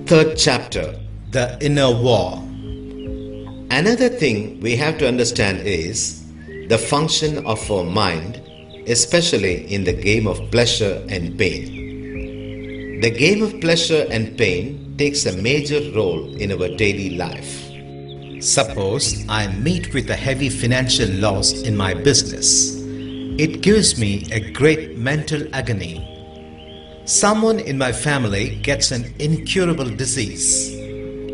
Third chapter, the inner war. Another thing we have to understand is the function of our mind, especially in the game of pleasure and pain. The game of pleasure and pain takes a major role in our daily life. Suppose I meet with a heavy financial loss in my business. It gives me a great mental agony. Someone in my family gets an incurable disease.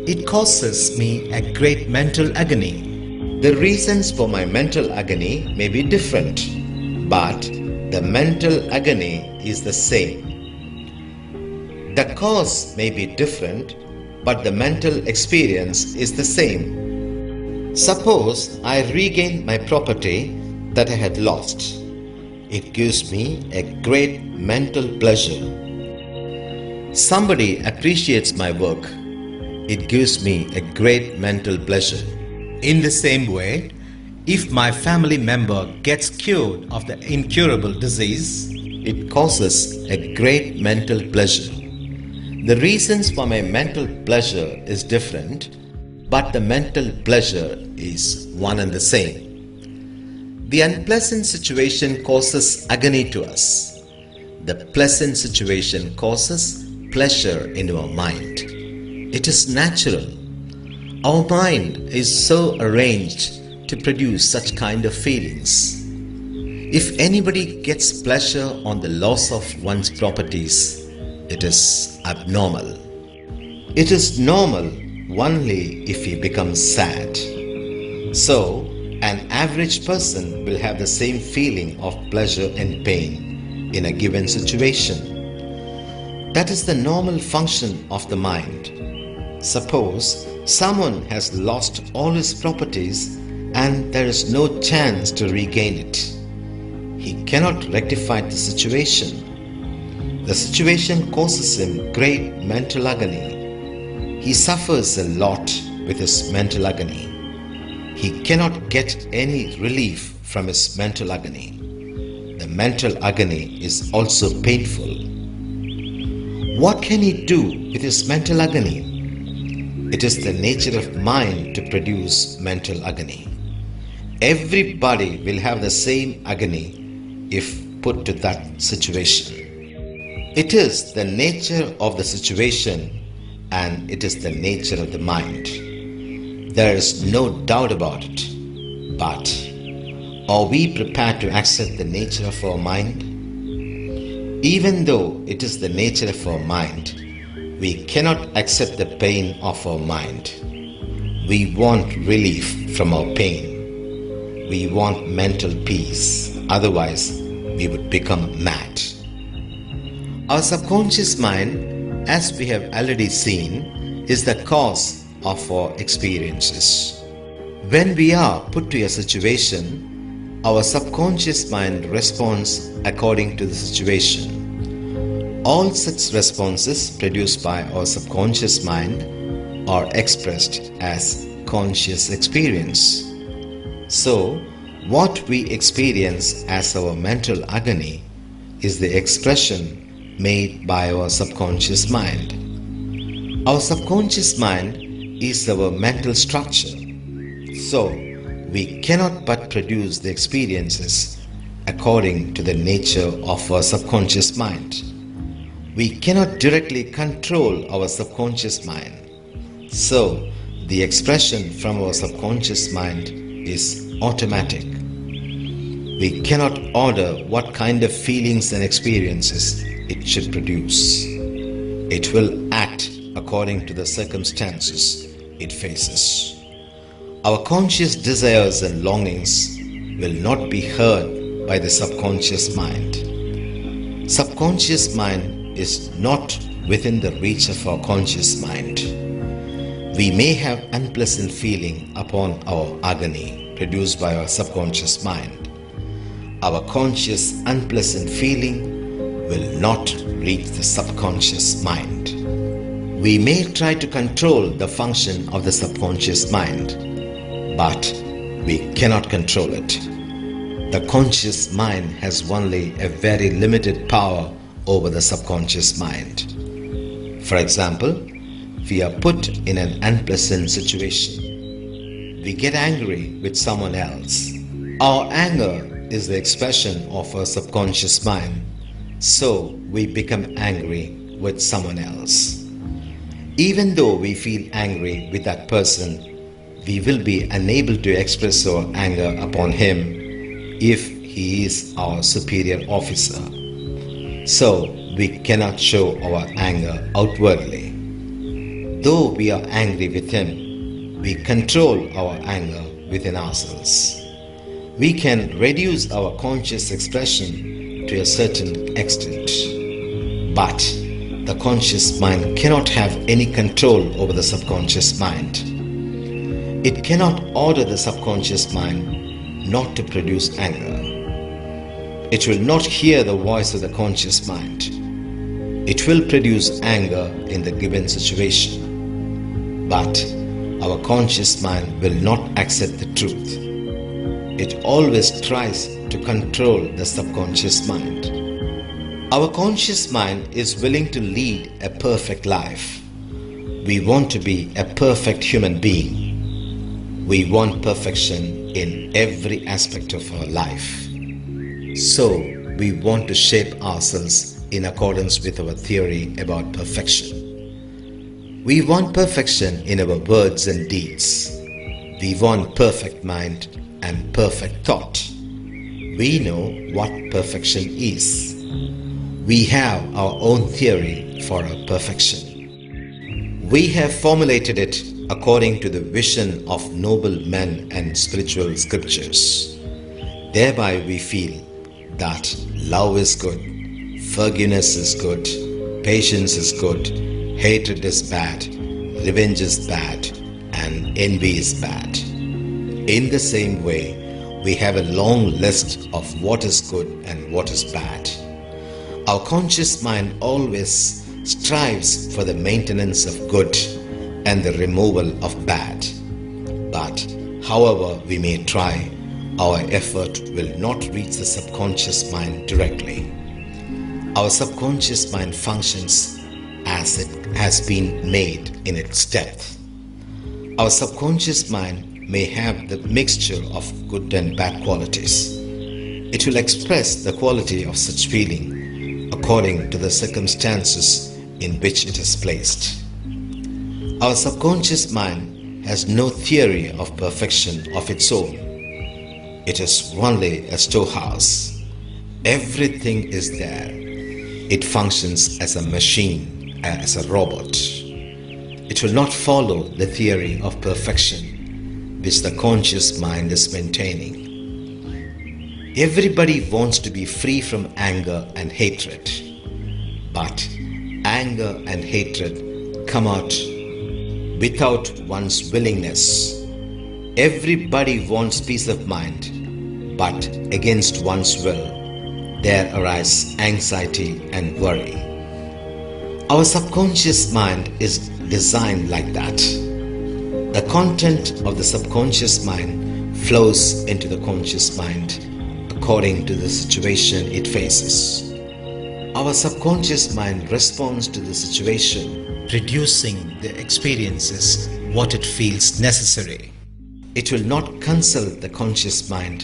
It causes me a great mental agony. The reasons for my mental agony may be different, but the mental agony is the same. The cause may be different, but the mental experience is the same. Suppose I regain my property that I had lost. It gives me a great mental pleasure. Somebody appreciates my work. It gives me a great mental pleasure. In the same way, if my family member gets cured of the incurable disease, it causes a great mental pleasure. The reasons for my mental pleasure is different, but the mental pleasure is one and the same. The unpleasant situation causes agony to us. The pleasant situation causes pleasure in our mind. It is natural. Our mind is so arranged to produce such kind of feelings. If anybody gets pleasure on the loss of one's properties, it is abnormal. It is normal only if he becomes sad. So, an average person will have the same feeling of pleasure and pain in a given situation. That is the normal function of the mind. Suppose someone has lost all his properties and there is no chance to regain it. He cannot rectify the situation. The situation causes him great mental agony. He suffers a lot with his mental agony. He cannot get any relief from his mental agony. The mental agony is also painful. What can he do with his mental agony? It is the nature of mind to produce mental agony. Everybody will have the same agony if put to that situation. It is the nature of the situation and it is the nature of the mind. There is no doubt about it. But are we prepared to accept the nature of our mind? Even though it is the nature of our mind, we cannot accept the pain of our mind. We want relief from our pain. We want mental peace. Otherwise, we would become mad. Our subconscious mind, as we have already seen, is the cause of our experiences. When we are put to a situation, our subconscious mind responds according to the situation. All such responses produced by our subconscious mind are expressed as conscious experience. So, what we experience as our mental agony is the expression made by our subconscious mind. Our subconscious mind is our mental structure. So, we cannot but produce the experiences according to the nature of our subconscious mind. We cannot directly control our subconscious mind. So, the expression from our subconscious mind is automatic. We cannot order what kind of feelings and experiences it should produce. It will act according to the circumstances it faces. Our conscious desires and longings will not be heard by the subconscious mind. Subconscious mind is not within the reach of our conscious mind. We may have unpleasant feeling upon our agony produced by our subconscious mind. Our conscious unpleasant feeling will not reach the subconscious mind. We may try to control the function of the subconscious mind, but we cannot control it. The conscious mind has only a very limited power over the subconscious mind. For example, we are put in an unpleasant situation. We get angry with someone else. Our anger is the expression of our subconscious mind, so we become angry with someone else. Even though we feel angry with that person, we will be unable to express our anger upon him if he is our superior officer. So we cannot show our anger outwardly. Though we are angry with him, we control our anger within ourselves. We can reduce our conscious expression to a certain extent, but the conscious mind cannot have any control over the subconscious mind. It cannot order the subconscious mind not to produce anger. It will not hear the voice of the conscious mind. It will produce anger in the given situation. But our conscious mind will not accept the truth. It always tries to control the subconscious mind. Our conscious mind is willing to lead a perfect life. We want to be a perfect human being. We want perfection in every aspect of our life. So, we want to shape ourselves in accordance with our theory about perfection. We want perfection in our words and deeds. We want perfect mind and perfect thought. We know what perfection is. We have our own theory for our perfection. We have formulated it according to the vision of noble men and spiritual scriptures. Thereby we feel that love is good, forgiveness is good, patience is good, hatred is bad, revenge is bad, and envy is bad. In the same way, we have a long list of what is good and what is bad. Our conscious mind always strives for the maintenance of good and the removal of bad. But however we may try, our effort will not reach the subconscious mind directly. Our subconscious mind functions as it has been made in its depth. Our subconscious mind may have the mixture of good and bad qualities. It will express the quality of such feeling according to the circumstances in which it is placed. Our subconscious mind has no theory of perfection of its own. It is only a storehouse. Everything is there. It functions as a machine, as a robot. It will not follow the theory of perfection which the conscious mind is maintaining. Everybody wants to be free from anger and hatred. But anger and hatred come out without one's willingness. Everybody wants peace of mind, but against one's will, there arise anxiety and worry. Our subconscious mind is designed like that. The content of the subconscious mind flows into the conscious mind according to the situation it faces. Our subconscious mind responds to the situation, producing the experiences what it feels necessary. It will not consult the conscious mind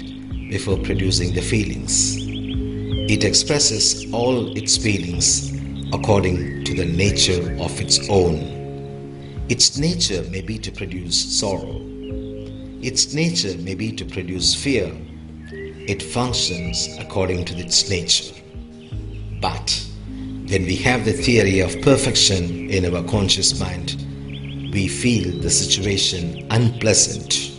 before producing the feelings. It expresses all its feelings according to the nature of its own. Its nature may be to produce sorrow. Its nature may be to produce fear. It functions according to its nature. But when we have the theory of perfection in our conscious mind, we feel the situation unpleasant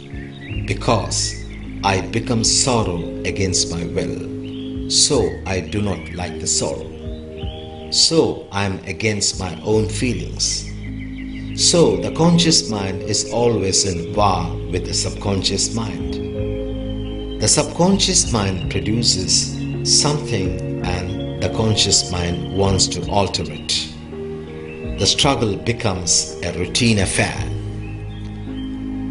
because I become sorrow against my will. So I do not like the sorrow. So I am against my own feelings. So the conscious mind is always in war with the subconscious mind. The subconscious mind produces something and the conscious mind wants to alter it. The struggle becomes a routine affair.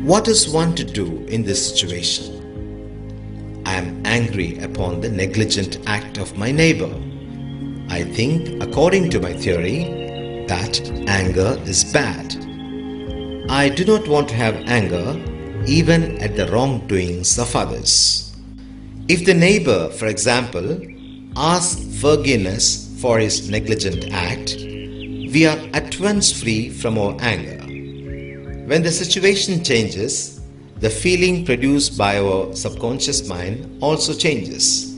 What is one to do in this situation? I am angry upon the negligent act of my neighbor. I think, according to my theory, that anger is bad. I do not want to have anger even at the wrongdoings of others. If the neighbor, for example, asks forgiveness for his negligent act, we are at once free from our anger. When the situation changes, the feeling produced by our subconscious mind also changes.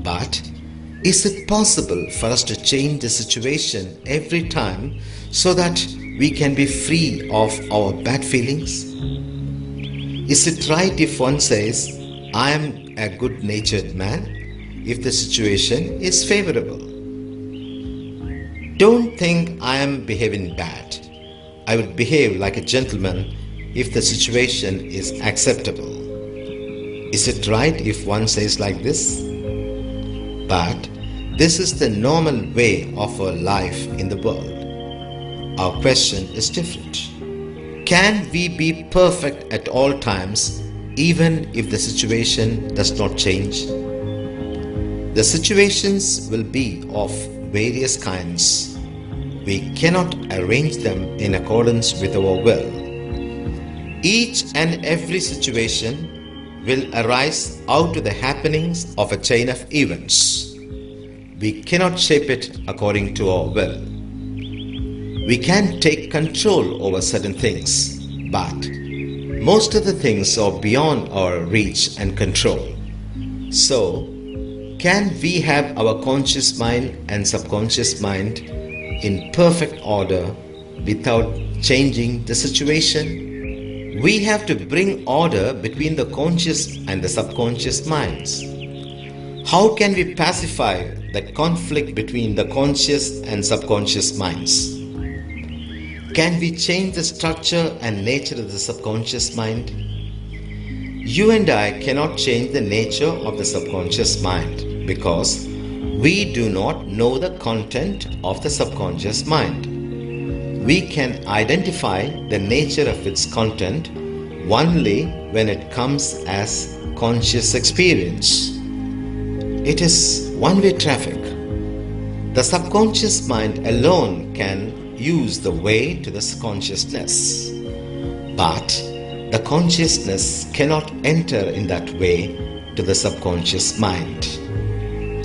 But is it possible for us to change the situation every time so that we can be free of our bad feelings? Is it right if one says, I am a good-natured man, if the situation is favorable? Don't think I am behaving bad. I will behave like a gentleman if the situation is acceptable. Is it right if one says like this? But this is the normal way of our life in the world. Our question is different. Can we be perfect at all times even if the situation does not change? The situations will be of various kinds. We cannot arrange them in accordance with our will. Each and every situation will arise out of the happenings of a chain of events. We cannot shape it according to our will. We can take control over certain things, but most of the things are beyond our reach and control. So, can we have our conscious mind and subconscious mind in perfect order without changing the situation? We have to bring order between the conscious and the subconscious minds. How can we pacify the conflict between the conscious and subconscious minds? Can we change the structure and nature of the subconscious mind? You and I cannot change the nature of the subconscious mind because we do not know the content of the subconscious mind. We can identify the nature of its content only when it comes as conscious experience. It is one-way traffic. The subconscious mind alone can use the way to the consciousness, but the consciousness cannot enter in that way to the subconscious mind.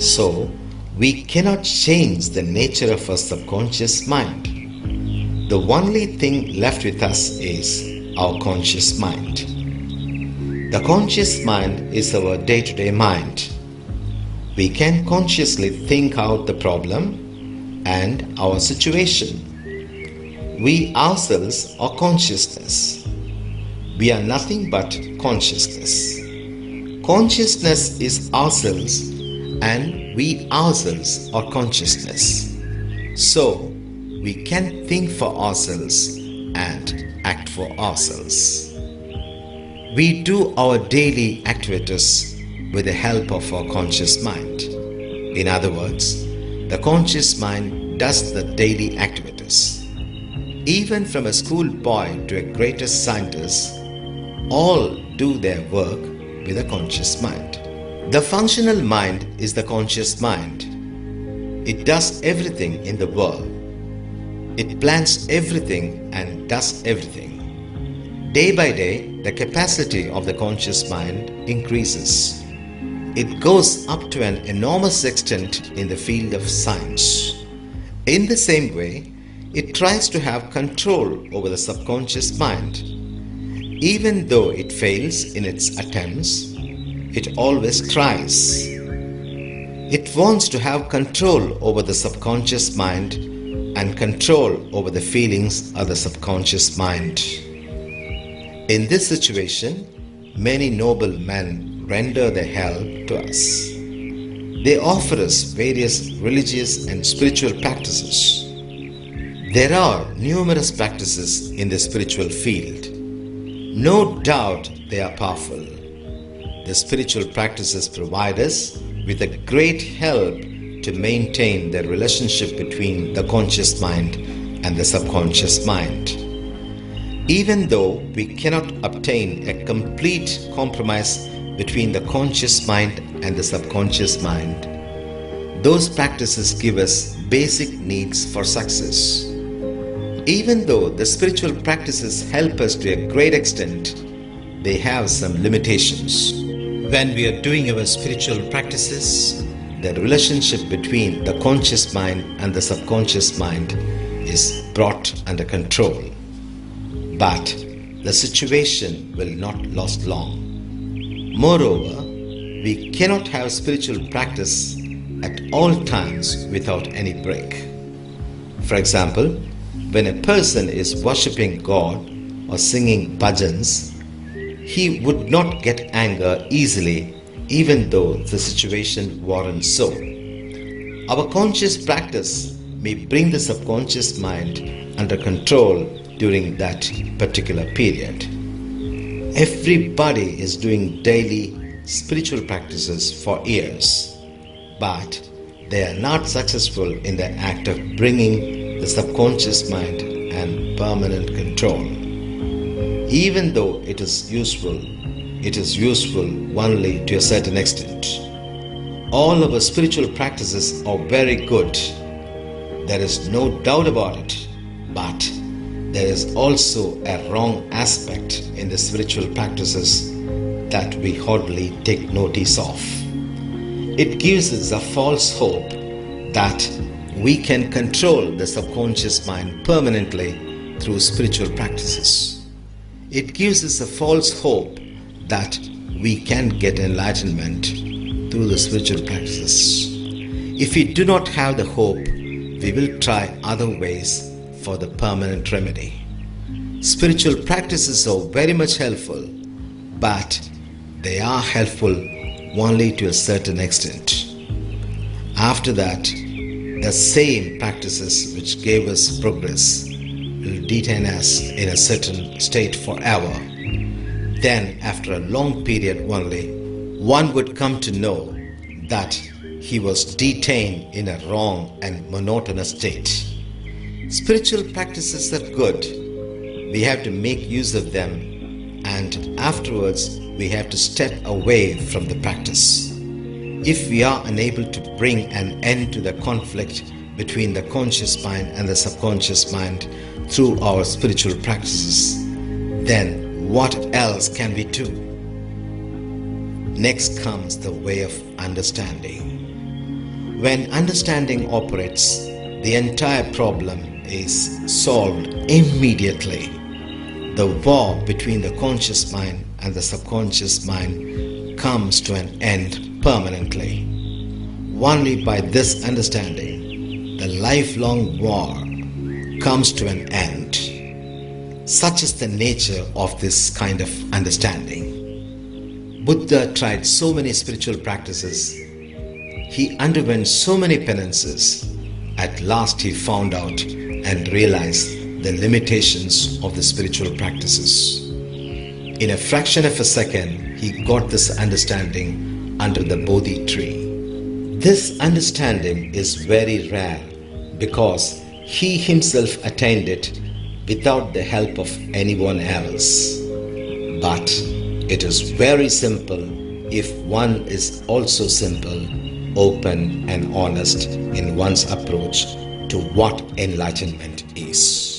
So, we cannot change the nature of our subconscious mind. The only thing left with us is our conscious mind. The conscious mind is our day-to-day mind. We can consciously think out the problem and our situation. We ourselves are consciousness. We are nothing but consciousness. Consciousness is ourselves and we ourselves are consciousness. So, we can think for ourselves and act for ourselves. We do our daily activities with the help of our conscious mind. In other words, the conscious mind does the daily activities. Even from a schoolboy to a greatest scientist, all do their work with a conscious mind. The functional mind is the conscious mind. It does everything in the world. It plans everything and does everything. Day by day, the capacity of the conscious mind increases. It goes up to an enormous extent in the field of science. In the same way, it tries to have control over the subconscious mind. Even though it fails in its attempts, it always tries. It wants to have control over the subconscious mind and control over the feelings of the subconscious mind. In this situation, many noble men render their help to us. They offer us various religious and spiritual practices. There are numerous practices in the spiritual field. No doubt they are powerful. The spiritual practices provide us with a great help to maintain the relationship between the conscious mind and the subconscious mind. Even though we cannot obtain a complete compromise between the conscious mind and the subconscious mind, those practices give us basic needs for success. Even though the spiritual practices help us to a great extent, they have some limitations. When we are doing our spiritual practices, the relationship between the conscious mind and the subconscious mind is brought under control. But the situation will not last long. Moreover, we cannot have spiritual practice at all times without any break. For example, when a person is worshipping God or singing bhajans, he would not get anger easily even though the situation warrants so. Our conscious practice may bring the subconscious mind under control during that particular period. Everybody is doing daily spiritual practices for years, but they are not successful in the act of bringing the subconscious mind and permanent control. Even though it is useful only to a certain extent. All our spiritual practices are very good. There is no doubt about it. But there is also a wrong aspect in the spiritual practices that we hardly take notice of. It gives us a false hope that we can control the subconscious mind permanently through spiritual practices. It gives us a false hope that we can get enlightenment through the spiritual practices. If we do not have the hope, we will try other ways for the permanent remedy. Spiritual practices are very much helpful, but they are helpful only to a certain extent. After that, the same practices which gave us progress will detain us in a certain state forever. Then, after a long period only, one would come to know that he was detained in a wrong and monotonous state. Spiritual practices are good. We have to make use of them, and afterwards we have to step away from the practice. If we are unable to bring an end to the conflict between the conscious mind and the subconscious mind through our spiritual practices, then what else can we do? Next comes the way of understanding. When understanding operates, the entire problem is solved immediately. The war between the conscious mind and the subconscious mind comes to an end permanently. Only by this understanding, the lifelong war comes to an end. Such is the nature of this kind of understanding. Buddha tried so many spiritual practices. He underwent so many penances. At last he found out and realized the limitations of the spiritual practices. In a fraction of a second, he got this understanding under the Bodhi tree. This understanding is very rare because he himself attained it without the help of anyone else. But it is very simple if one is also simple, open and honest in one's approach to what enlightenment is.